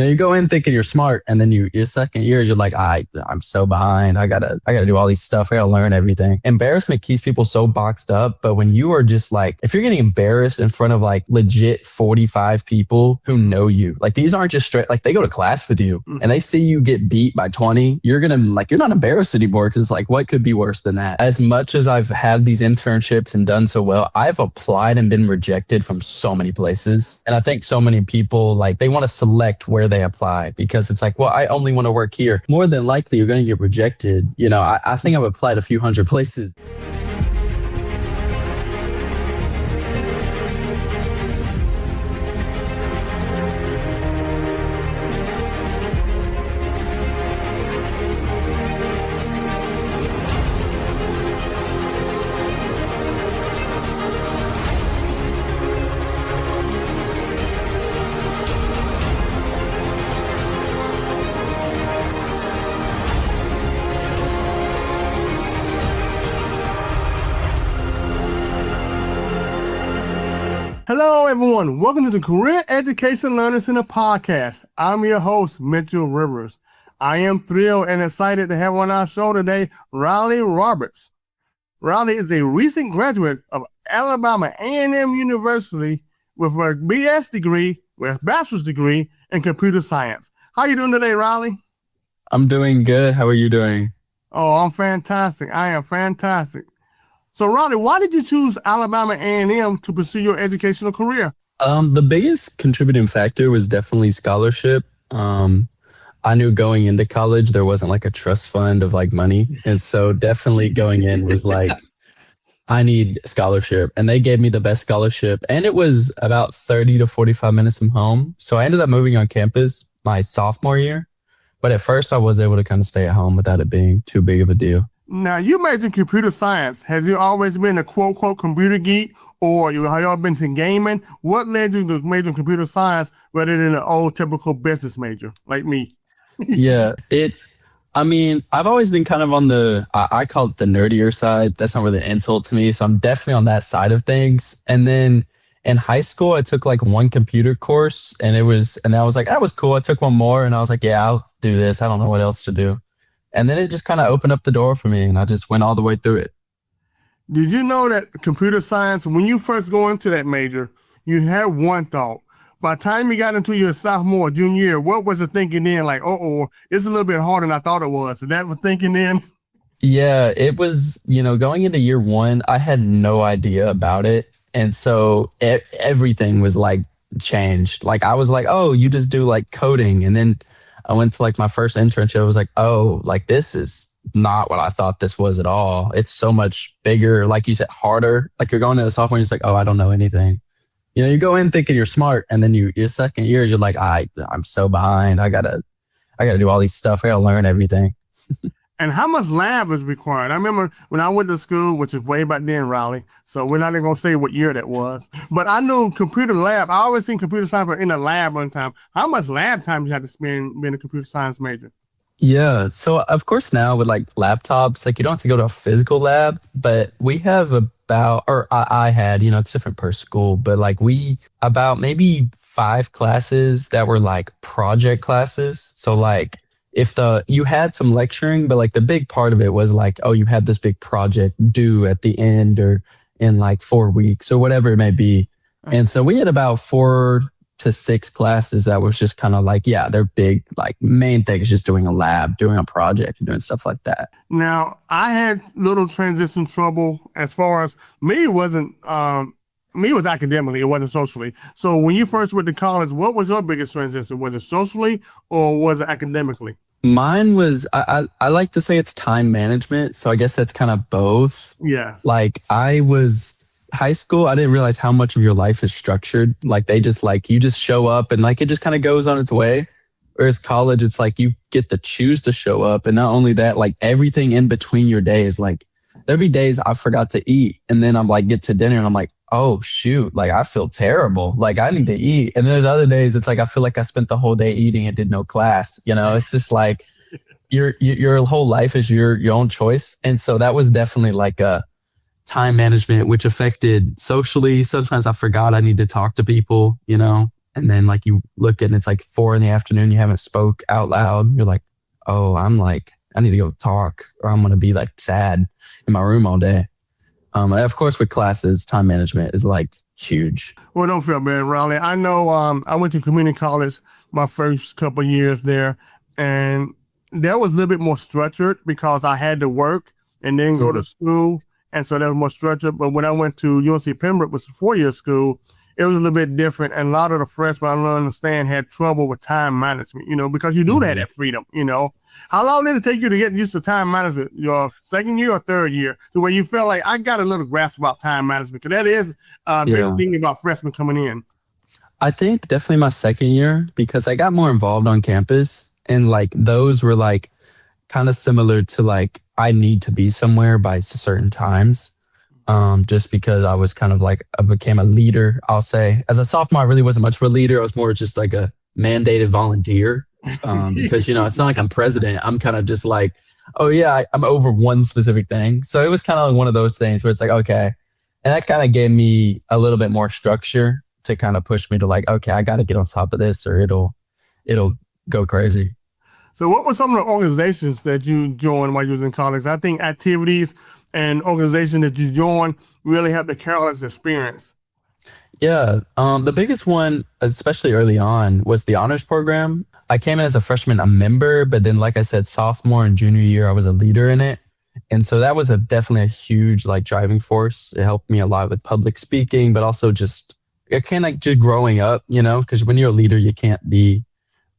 You go in thinking you're smart, and then your second year, you're like, I'm so behind. I gotta do all these stuff. I gotta learn everything. Embarrassment keeps people so boxed up. But when you are just like, if you're getting embarrassed in front of like legit 45 people who know you, like these aren't just straight, like they go to class with you and they see you get beat by 20, you're not embarrassed anymore. Cause like, what could be worse than that? As much as I've had these internships and done so well, I've applied and been rejected from so many places. And I think so many people, like they want to select where they apply because it's like, well, I only want to work here. More than likely, you're going to get rejected. I think I've applied a few hundred places. Hello, everyone. Welcome to the Career Education Learning Center podcast. I'm your host, Mitchell Rivers. I am thrilled and excited to have on our show today, Riley Roberts. Riley is a recent graduate of Alabama A&M University with a bachelor's degree in computer science. How are you doing today, Riley? I'm doing good. How are you doing? Oh, I'm fantastic. I am fantastic. So, Riley, why did you choose Alabama A&M to pursue your educational career? The biggest contributing factor was definitely scholarship. I knew going into college, there wasn't like a trust fund of like money. And so definitely going in was like, I need scholarship. And they gave me the best scholarship. And it was about 30 to 45 minutes from home. So I ended up moving on campus my sophomore year. But at first I was able to kind of stay at home without it being too big of a deal. Now, you majored in computer science. Has you always been a quote-unquote computer geek, or have you all been to gaming? What led you to major in computer science rather than an old typical business major like me? Yeah, I've always been kind of on I call it the nerdier side. That's not really an insult to me. So I'm definitely on that side of things. And then in high school, I took like one computer course and I was like, that was cool. I took one more and I was like, yeah, I'll do this. I don't know what else to do. And then it just kind of opened up the door for me and I just went all the way through it. Did you know that computer science, when you first go into that major, you had one thought. By the time you got into your sophomore, junior year, what was the thinking then? Like, it's a little bit harder than I thought it was. Is that what thinking then? Yeah, it was, going into year one, I had no idea about it. And so everything was like changed. Like I was like, oh, you just do like coding. And then I went to like my first internship. I was like, oh, like this is not what I thought this was at all. It's so much bigger. Like you said, harder. Like you're going into sophomore, you're just like, oh, I don't know anything. You go in thinking you're smart, and then your second year, you're like, I'm so behind. I gotta do all these stuff. I gotta learn everything. And how much lab is required? I remember when I went to school, which is way back then, Raleigh. So we're not even gonna say what year that was. But I knew computer lab. I always seen computer science in the lab one time. How much lab time you had to spend being a computer science major? Yeah. So of course now with like laptops, like you don't have to go to a physical lab, but we have I had, it's different per school, but like about maybe 5 classes that were like project classes. So like you had some lecturing, but like the big part of it was like, oh, you had this big project due at the end or in like 4 weeks or whatever it may be. And so we had about 4 to 6 classes that was just kind of like, yeah, they're big, like main thing is just doing a lab, doing a project, doing stuff like that. Now, I had little transition trouble as far as me. It wasn't, me was academically, it wasn't socially. So when you first went to college, what was your biggest transition? Was it socially or was it academically? Mine was, I like to say it's time management. So I guess that's kind of both. Yeah. Like high school, I didn't realize how much of your life is structured. Like they just like, you just show up and like, it just kind of goes on its way. Whereas college, it's like you get to choose to show up. And not only that, like everything in between your days, like there'd be days I forgot to eat. And then I'm like, get to dinner and I'm like, oh shoot, like I feel terrible. Like I need to eat. And there's other days it's like, I feel like I spent the whole day eating and did no class. It's just like your whole life is your own choice. And so that was definitely like a time management, which affected socially. Sometimes I forgot I need to talk to people, And then like you look and it's like 4 in the afternoon, you haven't spoke out loud. You're like, oh, I'm like, I need to go talk or I'm going to be like sad in my room all day. Of course, with classes, time management is like huge. Well, don't feel bad, Riley. I know I went to community college my first couple of years there, and that was a little bit more structured because I had to work and then go to school. And so that was more structured. But when I went to UNC Pembroke, which was a 4-year school, it was a little bit different. And a lot of the freshmen, I don't understand, had trouble with time management, because you do that freedom. How long did it take you to get used to time management? Your second year or third year, to where you felt like I got a little grasp about time management? Because that is a big thing about freshmen coming in. I think definitely my second year because I got more involved on campus and like those were like kind of similar to like I need to be somewhere by certain times. Just because I was kind of like I became a leader, I'll say. As a sophomore, I really wasn't much of a leader. I was more just like a mandated volunteer. Because it's not like I'm president. I'm kind of just like, oh yeah, I'm over one specific thing. So it was kind of like one of those things where it's like, okay. And that kind of gave me a little bit more structure to kind of push me to like, okay, I got to get on top of this or it'll go crazy. So what were some of the organizations that you joined while you was in college? I think activities and organizations that you joined really helped the college experience. Yeah. The biggest one, especially early on, was the honors program. I came in as a freshman, a member, but then, like I said, sophomore and junior year, I was a leader in it. And so that was definitely a huge like driving force. It helped me a lot with public speaking, but also just it kind of like just growing up, because when you're a leader, you can't be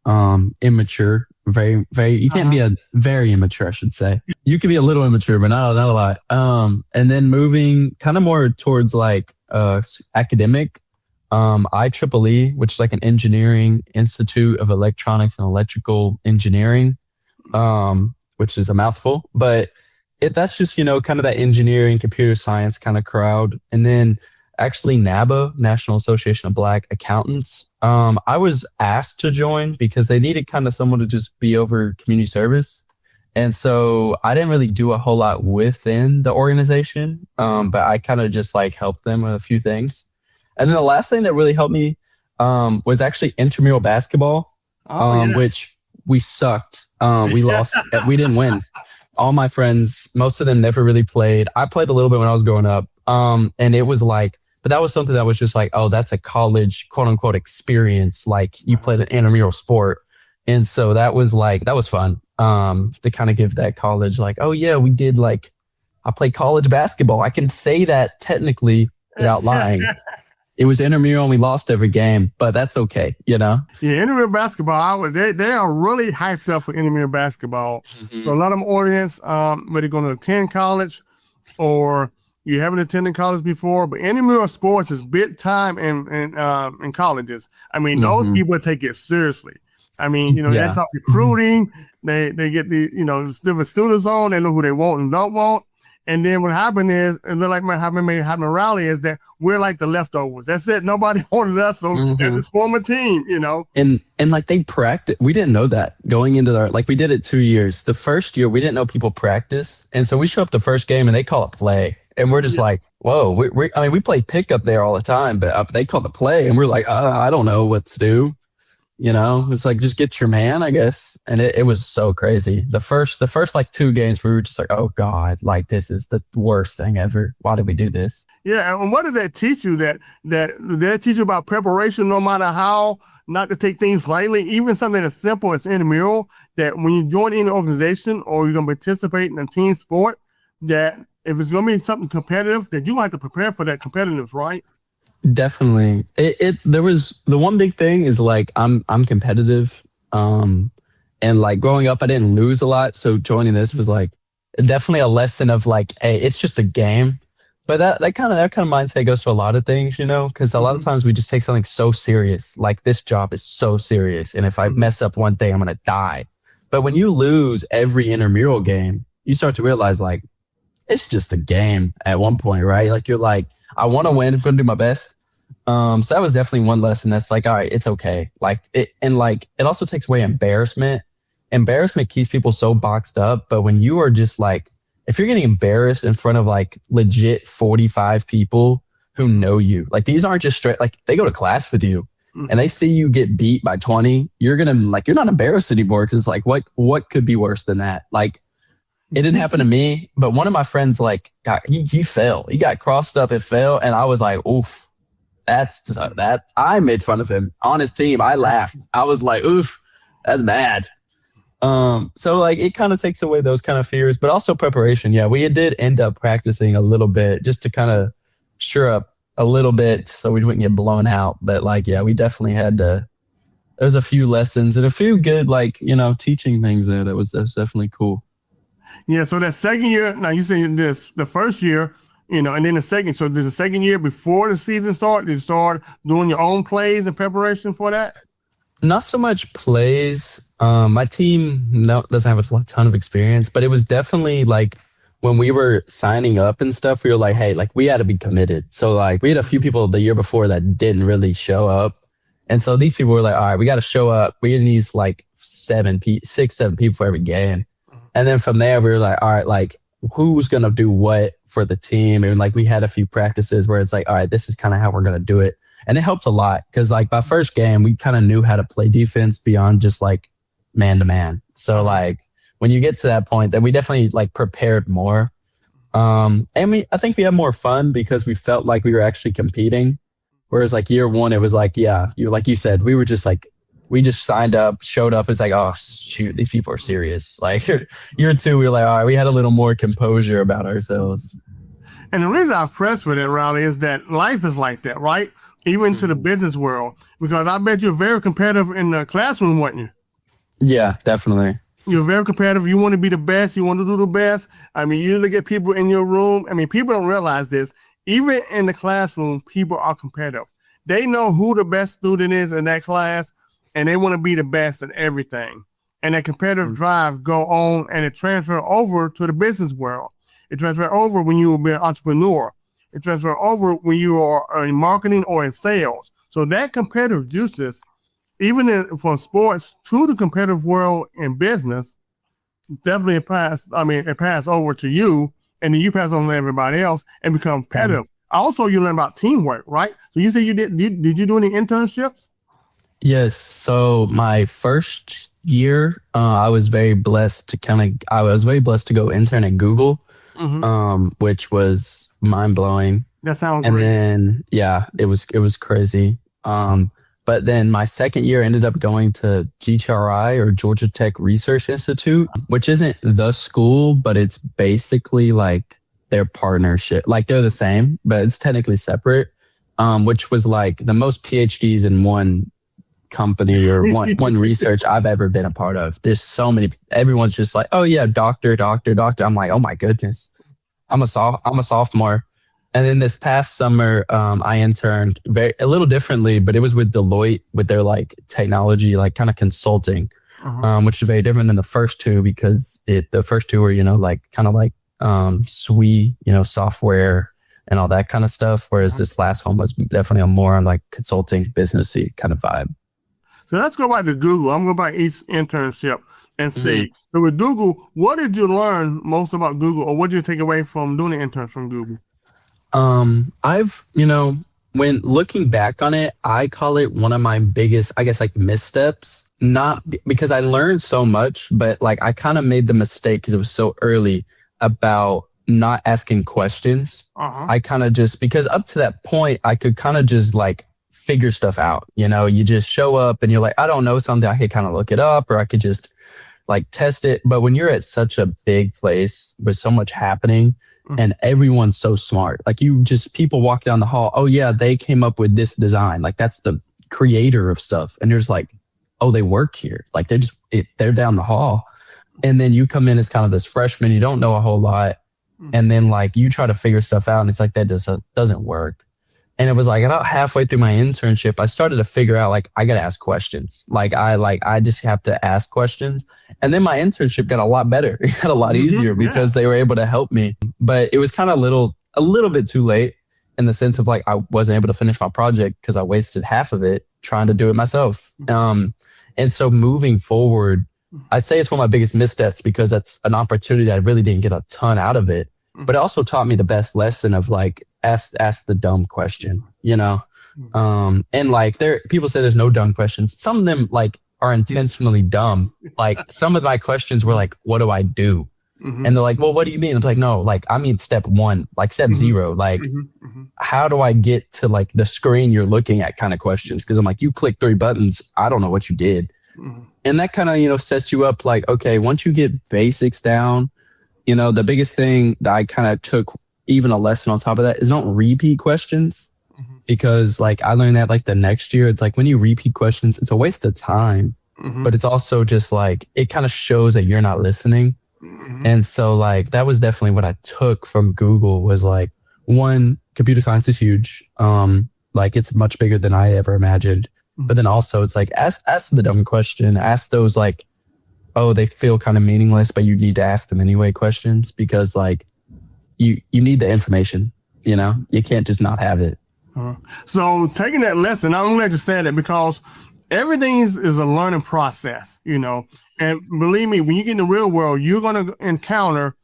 immature. You can't be a very immature, I should say. You can be a little immature, but not a lot. And then moving kind of more towards like academic, IEEE, which is like an engineering institute of electronics and electrical engineering, which is a mouthful, but that's just, kind of that engineering, computer science kind of crowd. And then actually NABA, National Association of Black Accountants. I was asked to join because they needed kind of someone to just be over community service. And so I didn't really do a whole lot within the organization, but I kind of just like helped them with a few things. And then the last thing that really helped me was actually intramural basketball, which we sucked. We lost. We didn't win. All my friends, most of them never really played. I played a little bit when I was growing up. And it was like, but that was something that was just like, oh, that's a college quote unquote experience. Like you played an intramural sport. And so that was fun. To kind of give that college like, oh yeah, we did like, I played college basketball. I can say that technically without lying. It was intramural and we lost every game, but that's okay, Yeah, intramural basketball, they are really hyped up for intramural basketball. Mm-hmm. So a lot of them audience, whether they're going to attend college or you haven't attended college before, but intramural sports is big time in colleges. I mean, those people take it seriously. I mean, that's how recruiting. They get the, different students on. They know who they want and don't want. And then what happened is, and like what happened Raleigh is that we're like the leftovers. That's it. Nobody wanted us, so there's this former team, And like they practice. We didn't know that going into we did it 2 years. The first year we didn't know people practice, and so we show up the first game and they call it play, and we're just like, whoa. We play pickup there all the time, but they call it play, and we're like, I don't know what to do. It's like, just get your man, I guess. And it was so crazy. The first like 2 games, we were just like, oh God, like this is the worst thing ever. Why did we do this? Yeah. And what did that teach you? That they teach you about preparation, no matter how, not to take things lightly, even something as simple as intramural, that when you join any organization or you're going to participate in a team sport, that if it's going to be something competitive, that you have to prepare for that competitive, right? Definitely. There was the one big thing is like I'm competitive. And like growing up I didn't lose a lot. So joining this was like definitely a lesson of like, hey, it's just a game. But that kind of mindset goes to a lot of things, because a lot of times we just take something so serious. Like this job is so serious. And if I mess up one thing, I'm gonna die. But when you lose every intramural game, you start to realize like it's just a game at one point, right? Like you're like, I want to win. I'm going to do my best. So that was definitely one lesson that's like, all right, it's okay. Like it also takes away embarrassment. Embarrassment keeps people so boxed up. But when you are just like, if you're getting embarrassed in front of like legit 45 people who know you, like these aren't just straight, like they go to class with you and they see you get beat by 20, you're not embarrassed anymore. Cause like, what could be worse than that? Like, it didn't happen to me, but one of my friends, like, he fell. He got crossed up and fell. And I was like, oof, that I made fun of him on his team. I laughed. I was like, oof, that's bad. So like it kind of takes away those kind of fears, but also preparation. Yeah, we did end up practicing a little bit just to kind of sure up a little bit so we wouldn't get blown out. But like, yeah, we definitely had to. There's a few lessons and a few good, like, teaching things there. That's definitely cool. Yeah, so that second year, now you say this, the first year, and then the second. So there's the second year before the season started, did you start doing your own plays in preparation for that? Not so much plays. My team doesn't have a ton of experience, but it was definitely like when we were signing up and stuff, we were like, hey, like we had to be committed. So like we had a few people the year before that didn't really show up. And so these people were like, all right, we got to show up. We need like 7 people for every game. And then from there, we were like, all right, like who's going to do what for the team? And like we had a few practices where it's like, all right, this is kind of how we're going to do it. And it helps a lot because like by first game, we kind of knew how to play defense beyond just like man to man. So like when you get to that point, then we definitely like prepared more. And I think we had more fun because we felt like we were actually competing. Whereas like year one, it was like, yeah, like you said, we were just like, we just signed up, showed up. It's like, oh shoot, these people are serious. Like year two, we were like, all right, we had a little more composure about ourselves. And the reason I press for that, Riley, is that life is like that, right? Even to the business world, because I bet you're very competitive in the classroom, weren't you? Yeah, definitely. You're very competitive. You want to be the best. You want to do the best. I mean, you look at people in your room. I mean, people don't realize this. Even in the classroom, people are competitive. They know who the best student is in that class, and they want to be the best at everything. And that competitive drive go on, and it transfer over to the business world. It transfer over when you will be an entrepreneur. It transfer over when you are in marketing or in sales. So that competitive juices, even from sports to the competitive world in business, definitely it passed over to you, and then you pass on to everybody else and become competitive. Also, you learn about teamwork, right? So you say did you do any internships? Yes. So my first year, I was very blessed to go intern at Google, which was mind blowing. That sounds and great. Then yeah, it was crazy. But then my second year ended up going to GTRI or Georgia Tech Research Institute, which isn't the school, but it's basically like their partnership. Like they're the same, but it's technically separate. Which was like the most PhDs in one company or one research I've ever been a part of. There's so many. Everyone's just like, oh yeah, doctor. I'm like, oh my goodness, I'm a sophomore. And then this past summer, I interned a little differently, but it was with Deloitte with their like technology, like kind of consulting, which is very different than the first two because the first two were, like kind of like SWE, software and all that kind of stuff. Whereas this last one was definitely more on like consulting, businessy kind of vibe. So let's go back to Google. I'm going to go back to each internship and see. So with Google, what did you learn most about Google, or what did you take away from doing the intern from Google? I've, when looking back on it, I call it one of my biggest, I guess, like missteps. Not because I learned so much, but like I kind of made the mistake because it was so early about not asking questions. I kind of just, because up to that point, I could kind of just like figure stuff out. You just show up and you're like, I don't know something. I could kind of look it up or I could just like test it. But when you're at such a big place with so much happening and everyone's so smart, like people walk down the hall. Oh yeah, they came up with this design. Like that's the creator of stuff. And there's like, oh, they work here. Like they're down the hall. And then you come in as kind of this freshman, you don't know a whole lot. And then like you try to figure stuff out and it's like, that doesn't work. And it was like about halfway through my internship, I started to figure out like, I got to ask questions. I just have to ask questions. And then my internship got a lot better. It got a lot easier because they were able to help me. But it was kind of a little bit too late in the sense of like, I wasn't able to finish my project because I wasted half of it trying to do it myself. And so moving forward, I say it's one of my biggest missteps because that's an opportunity I really didn't get a ton out of it. But it also taught me the best lesson of like, ask the dumb question, And like there, people say there's no dumb questions. Some of them like are intentionally dumb. Like some of my questions were like, what do I do? Mm-hmm. And they're like, well, what do you mean? It's like, no, like I mean step one, like step zero, like how do I get to like the screen you're looking at kind of questions? Cause I'm like, you click 3 buttons. I don't know what you did. And that kind of, sets you up like, okay, once you get basics down, the biggest thing that I kind of took even a lesson on top of that is don't repeat questions because like I learned that like the next year, it's like when you repeat questions, it's a waste of time, but it's also just like, it kind of shows that you're not listening. And so like, that was definitely what I took from Google was like, one, computer science is huge. Like it's much bigger than I ever imagined. But then also it's like, ask the dumb question, ask those like, oh, they feel kind of meaningless, but you need to ask them anyway questions because like you need the information, you can't just not have it. So taking that lesson, I'm glad you said it because everything is a learning process, and believe me, when you get in the real world, you're going to encounter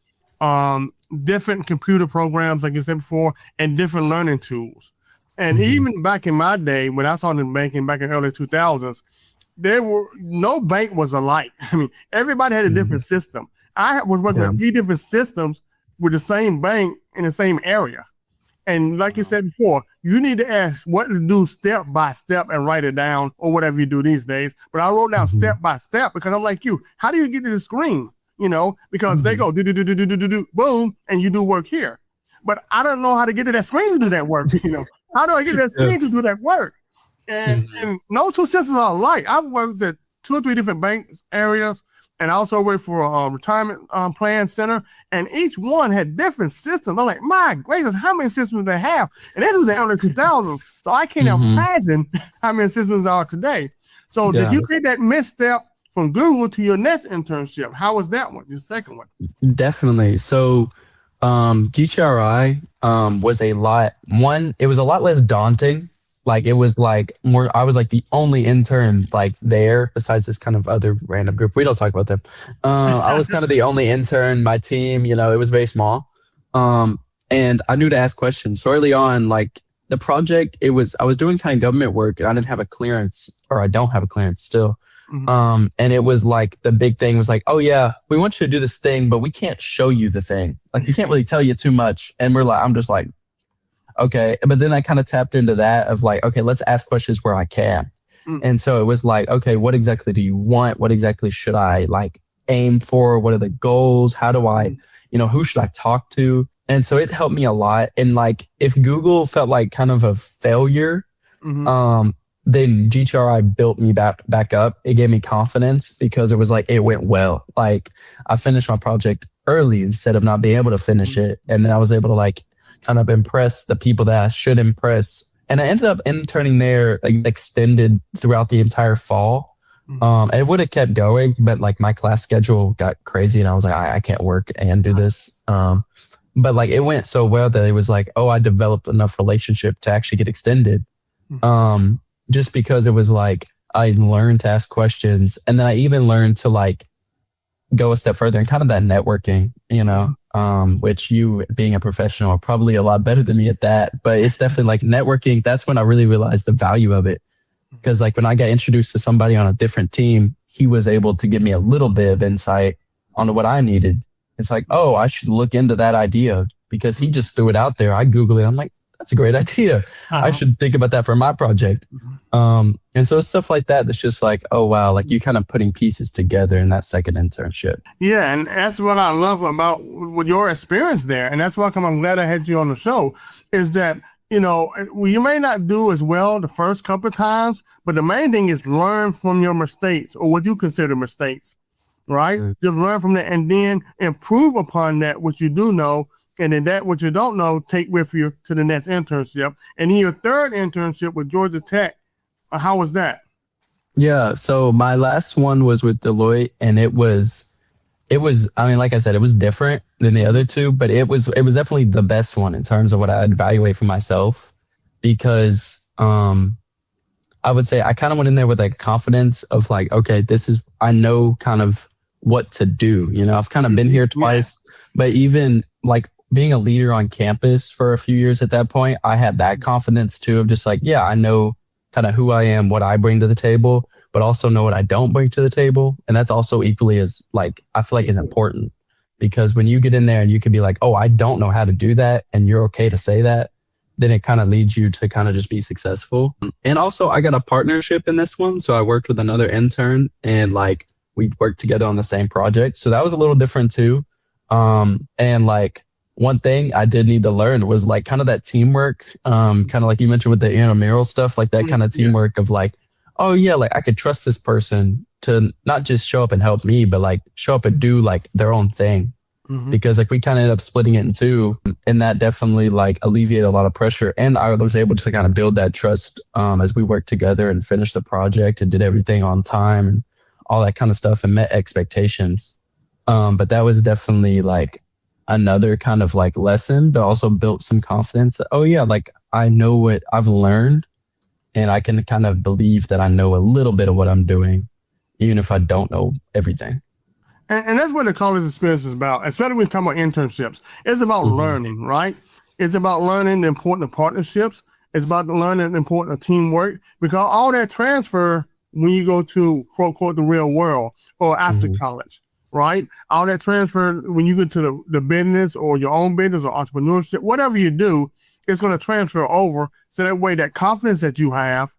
different computer programs, like you said before, and different learning tools. And even back in my day, when I started banking back in the early 2000s, no bank was alike. I mean, everybody had a different system. I was working with 3 different systems with the same bank in the same area. And like you said before, you need to ask what to do step by step and write it down or whatever you do these days. But I wrote down step by step because I'm like you. How do you get to the screen? Because they go do, boom, and you do work here. But I don't know how to get to that screen to do that work. How do I get to that screen to do that work? And no 2 systems are alike. I've worked at 2 or 3 different bank areas. And I also worked for a retirement plan center, and each one had different systems. I'm like, my gracious, how many systems do they have? And this is the early 2000s, so I can't imagine how many systems there are today. So did you take that misstep from Google to your next internship? How was that one, your second one? Definitely. So GTRI was it was a lot less daunting. Like it was like more, I was like the only intern like there besides this kind of other random group. We don't talk about them. I was kind of the only intern, my team, it was very small. And I knew to ask questions. So early on, like the project, I was doing kind of government work and I didn't have a clearance or I don't have a clearance still. And it was like, the big thing was like, oh yeah, we want you to do this thing, but we can't show you the thing. Like we can't really tell you too much. And I'm just like, okay. But then I kind of tapped into that of like, okay, let's ask questions where I can. And so it was like, okay, what exactly do you want? What exactly should I like aim for? What are the goals? How do I, who should I talk to? And so it helped me a lot. And like, if Google felt like kind of a failure, then GTRI built me back up. It gave me confidence because it was like, it went well. Like I finished my project early instead of not being able to finish it. And then I was able to like, kind of impress the people that I should impress. And I ended up interning there, like extended throughout the entire fall. It would have kept going, but like my class schedule got crazy and I was like, I can't work and do this. But like it went so well that it was like, oh, I developed enough relationship to actually get extended. Just because it was like, I learned to ask questions. And then I even learned to like go a step further and kind of that networking, which you being a professional are probably a lot better than me at that. But it's definitely like networking. That's when I really realized the value of it. Because like when I got introduced to somebody on a different team, he was able to give me a little bit of insight on what I needed. It's like, oh, I should look into that idea because he just threw it out there. I Googled it. I'm like, that's a great idea. I should think about that for my project. And so it's stuff like that that's just like, oh, wow, like you kind of putting pieces together in that second internship. Yeah, and that's what I love about with your experience there. And that's why I'm glad I had you on the show, is that, you may not do as well the first couple of times, but the main thing is learn from your mistakes or what you consider mistakes, right? Just learn from that and then improve upon that, what you do know. And then that, what you don't know, take with you to the next internship. And in your third internship with Georgia Tech, how was that? Yeah. So my last one was with Deloitte and it was, I mean, like I said, it was different than the other two, but it was definitely the best one in terms of what I'd evaluate for myself because, I would say I kind of went in there with like confidence of like, okay, I know kind of what to do. I've kind of been here twice, but even like being a leader on campus for a few years at that point, I had that confidence too of just like, yeah, I know kind of who I am, what I bring to the table, but also know what I don't bring to the table. And that's also equally as like, I feel like is important because when you get in there and you can be like, oh, I don't know how to do that. And you're okay to say that, then it kind of leads you to kind of just be successful. And also I got a partnership in this one. So I worked with another intern and like we worked together on the same project. So that was a little different too. And like one thing I did need to learn was like kind of that teamwork, kind of like you mentioned with the Intramural stuff, like that kind of teamwork of like, oh yeah, like I could trust this person to not just show up and help me, but like show up and do like their own thing. Because like we kind of ended up splitting it in two, and that definitely like alleviated a lot of pressure. And I was able to kind of build that trust as we worked together and finished the project and did everything on time and all that kind of stuff and met expectations. But that was definitely like another kind of like lesson, but also built some confidence. Oh yeah, like I know what I've learned and I can kind of believe that I know a little bit of what I'm doing, even if I don't know everything. And that's what the college experience is about, especially when we talk about internships. It's about learning, right? It's about learning the importance of partnerships. It's about learning the importance of teamwork, because all that transfer when you go to quote unquote the real world or after college, right? All that transfer when you go to the business or your own business or entrepreneurship, whatever you do, it's going to transfer over. So that way, that confidence that you have,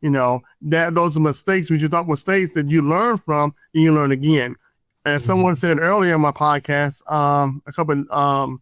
you know, that those are mistakes, we just thought mistakes that you learn from and you learn again. As someone said earlier in my podcast,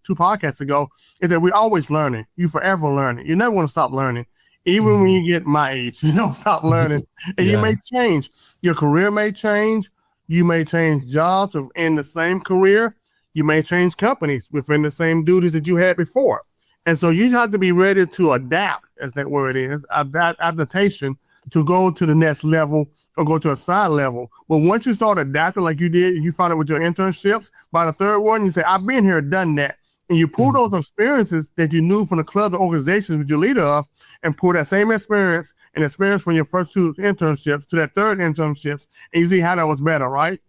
two podcasts ago, is that we're always learning. You forever learning. You never want to stop learning. Even when you get my age, you don't stop learning. And you may change. Your career may change. You may change jobs in the same career. You may change companies within the same duties that you had before. And so you have to be ready to adapt, as that word is, adaptation, to go to the next level or go to a side level. But once you start adapting like you did, you found it with your internships, by the third one, you say, I've been here, done that. And you pull those experiences that you knew from the club or organizations that you're leader of and pull that same experience and experience from your first two internships to that third internships, and you see how that was better, right?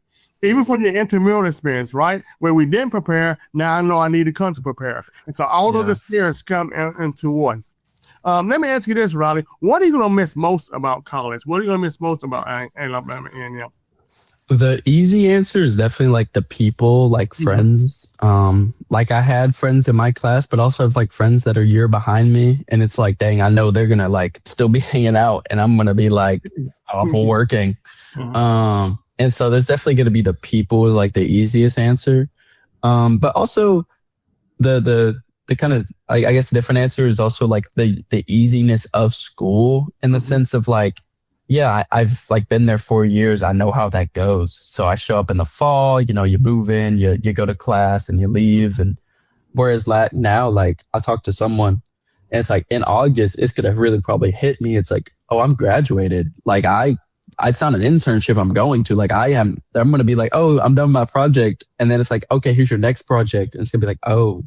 Even from your intramural experience, right? Where we didn't prepare, now I know I need to come to prepare. And so all those experiences come into one. Let me ask you this, Riley. What are you going to miss most about college? What are you going to miss most about Alabama A&M? The easy answer is definitely like the people, like friends. Like I had friends in my class, but also have like friends that are a year behind me. And it's like, dang, I know they're going to like still be hanging out and I'm going to be like awful working. And so there's definitely going to be the people, like the easiest answer. But also the kind of, I guess the different answer is also like the easiness of school in the sense of like, yeah, I've like been there 4 years. I know how that goes. So I show up in the fall, you know, you move in, you go to class and you leave. And whereas now, like I talked to someone and it's like in August, it's going to really probably hit me. It's like, oh, I'm graduated. Like it's not an internship I'm going to. Like I'm going to be like, oh, I'm done with my project. And then it's like, okay, here's your next project. And it's going to be like, oh,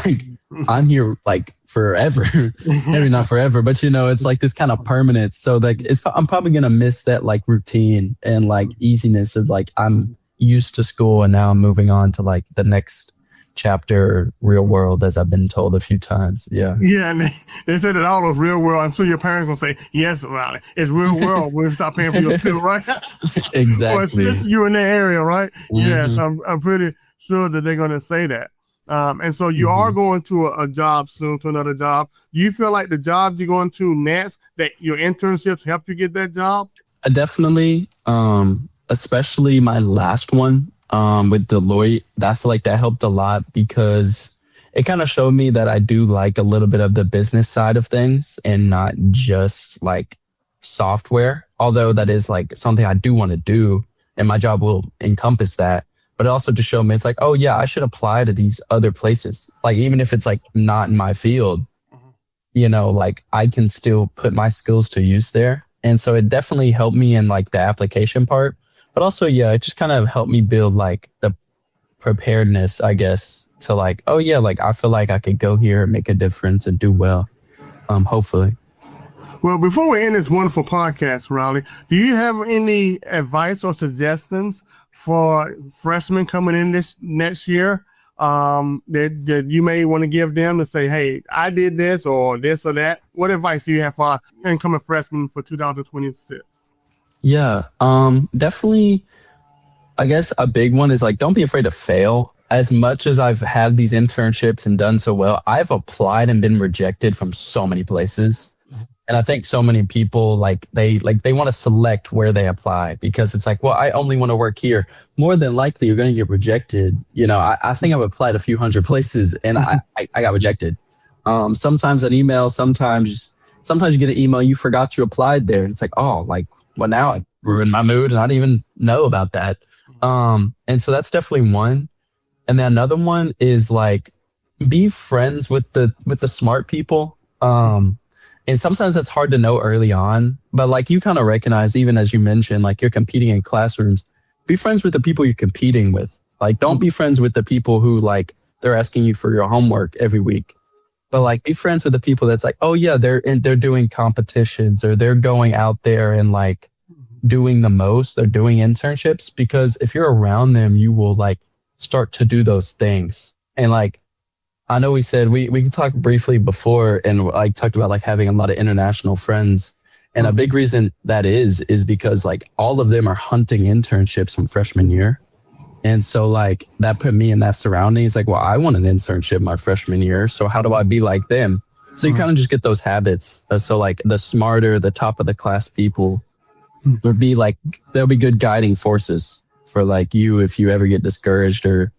like I'm here like forever. Maybe not forever, but you know, it's like this kind of permanence. So like I'm probably gonna miss that like routine and like easiness of like I'm used to school and now I'm moving on to like the next chapter, real world, as I've been told a few times. Yeah. Yeah, and they said that all those real world. I'm sure your parents gonna say, yes, Riley, it's real world. We'll stop paying for your school, right? Exactly. Or assist you in that area, right? Yes, I'm pretty sure that they're gonna say that. And so you are going to a job soon, to another job. Do you feel like the jobs you're going to next, that your internships helped you get that job? Definitely, especially my last one with Deloitte. I feel like that helped a lot because it kind of showed me that I do like a little bit of the business side of things and not just like software, although that is like something I do want to do and my job will encompass that. But it also just showed me it's like, oh yeah, I should apply to these other places. Like even if it's like not in my field, you know, like I can still put my skills to use there. And so it definitely helped me in like the application part. But also, yeah, it just kind of helped me build like the preparedness, I guess, to like, oh yeah, like I feel like I could go here and make a difference and do well. Hopefully. Well, before we end this wonderful podcast, Riley, do you have any advice or suggestions for freshmen coming in this next year? that you may want to give them to say, hey, I did this or that? What advice do you have for our incoming freshmen for 2026? Yeah, definitely. I guess a big one is like, don't be afraid to fail. As much as I've had these internships and done so well, I've applied and been rejected from so many places. And I think so many people they want to select where they apply because it's like, well, I only want to work here. More than likely, you're going to get rejected. I think I've applied a few hundred places and I got rejected. Sometimes an email, sometimes you get an email, you forgot you applied there. And it's like, oh, like, well, now I ruined my mood and I didn't even know about that. And so that's definitely one. And then another one is like, be friends with the smart people. And sometimes that's hard to know early on, but like you kind of recognize, even as you mentioned, like you're competing in classrooms, be friends with the people you're competing with. Like, don't be friends with the people who like, they're asking you for your homework every week, but like be friends with the people that's like, oh yeah, they're doing competitions or they're going out there and like doing the most, they're doing internships, because if you're around them, you will like start to do those things. And like, I know we said we can talk briefly before and like talked about like having a lot of international friends. And a big reason that is because like all of them are hunting internships from freshman year. And so like that put me in that surrounding. It's like, well, I want an internship my freshman year. So how do I be like them? So you kind of just get those habits. So like the smarter, the top of the class people would be like, they'll be good guiding forces for like you if you ever get discouraged or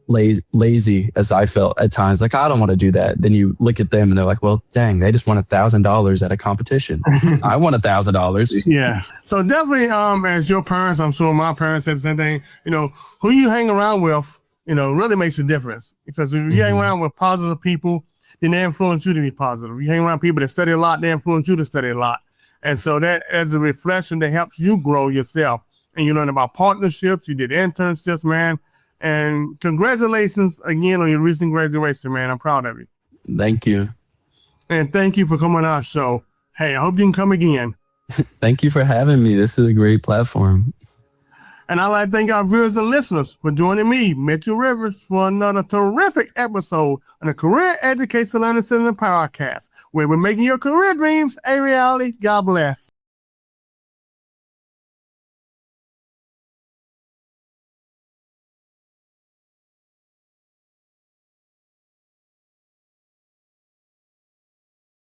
lazy, as I felt at times. Like, I don't want to do that. Then you look at them and they're like, well, dang, they just won $1,000 at a competition. I won $1,000. Yeah. So definitely, as your parents, I'm sure my parents said the same thing, who you hang around with, really makes a difference. Because if you hang around with positive people, then they influence you to be positive. If you hang around people that study a lot, they influence you to study a lot. And so that as a reflection that helps you grow yourself. And you learn about partnerships, you did internships, man. And congratulations again on your recent graduation, man. I'm proud of you. Thank you. And thank you for coming on our show. Hey, I hope you can come again. Thank you for having me. This is a great platform. And I'd like to thank our viewers and listeners for joining me, Mitchell Rivers, for another terrific episode on the Career Education Learning Center podcast, where we're making your career dreams a reality. God bless.